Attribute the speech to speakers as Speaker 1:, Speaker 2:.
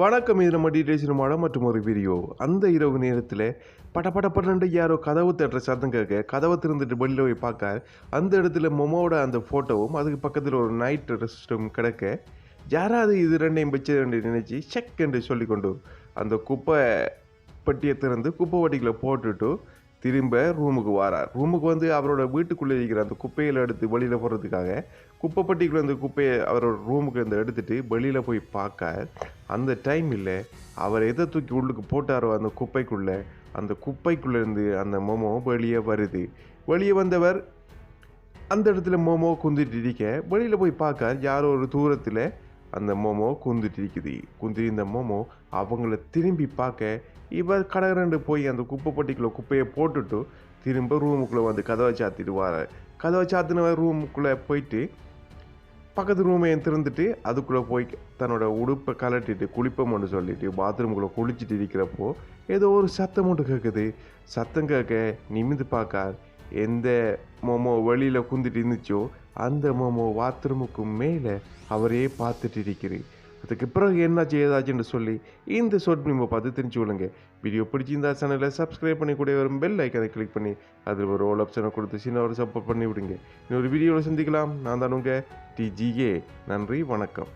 Speaker 1: வணக்கம். இது நம்ம டீடைல் சினிமாவோட மற்றும் ஒரு வீடியோ. அந்த இரவு நேரத்தில் படபடன்னு யாரோ கதவு தட்டுற சத்தம் கேட்க, கதவை திறந்துட்டு வெளியில் போய் பார்க்க, அந்த இடத்துல மொமோட அந்த ஃபோட்டோவும் அதுக்கு பக்கத்தில் ஒரு நைட் ரெஸ்ட்டும் கிடக்க, யாராவது இது ரெண்டையும் வச்சு நினைச்சு செக் என்று சொல்லிக்கொண்டு அந்த குப்பை பட்டியை திறந்து குப்பை வட்டிகளை போட்டுட்டு திரும்ப ரூமுக்கு வரார். ரூமுக்கு வந்து அவரோட வீட்டுக்குள்ளே இருக்கிற அந்த குப்பையில் எடுத்து வெளியில் போடுறதுக்காக குப்பை பட்டிக்குள்ளே அந்த குப்பையை அவரோட ரூமுக்கு இருந்து எடுத்துகிட்டு வெளியில் போய் பார்க்க, அந்த டைமில் அவர் எதை தூக்கி உள்ளுக்கு போட்டாரோ அந்த குப்பைக்குள்ளேருந்து அந்த மொமோ வெளியே வருது. வெளியே வந்தவர் அந்த இடத்துல மோமோ குந்திட்டு இருக்க, வெளியில் போய் பார்க்க யாரோ ஒரு தூரத்தில் அந்த மோமோ குந்திட்டு இருக்குது. இந்த மோமோ அவங்கள திரும்பி பார்க்க, இவர் கடகரண்டு போய் அந்த குப்பை பட்டிக்குள்ளே குப்பையை போட்டுட்டு திரும்ப ரூமுக்குள்ளே வந்து கதவை சாத்திட்டு வரார். கதவை சாத்தினவர் ரூமுக்குள்ளே போயிட்டு பக்கத்து ரூமையும் திறந்துட்டு அதுக்குள்ளே போய் தன்னோட உடுப்பை கலட்டிட்டு குளிப்போம்னு சொல்லிட்டு பாத்ரூமுக்குள்ளே குளிச்சுட்டு இருக்கிறப்போ ஏதோ ஒரு சத்தம் மட்டும் கேட்குது. சத்தம் கேட்க நிமிந்து பார்க்கார். எந்த மோமோ வெளியில் குந்திட்டு இருந்துச்சோ அந்த மோமோ பாத்ரூமுக்கு மேலே அவரே பார்த்துட்டு இருக்கிறது. அதுக்கு பிறகு என்னாச்சு ஏதாச்சுன்னு சொல்லி இந்த ஷார்ட் நம்ம பார்த்து தெரிஞ்சு கொள்ளுங்க. வீடியோ பிடிச்சிருந்தா சேனலை சப்ஸ்கிரைப் பண்ணி கூட வரும் பெல் ஐக்கனை கிளிக் பண்ணி அதில் ஒரு ஆல் ஆப்ஷனை கொடுத்து சின்ன ஒரு சப்போர்ட் பண்ணி விடுங்க. இன்னொரு வீடியோவில் சந்திக்கலாம். நான் தான் உங்கள் TGA. நன்றி, வணக்கம்.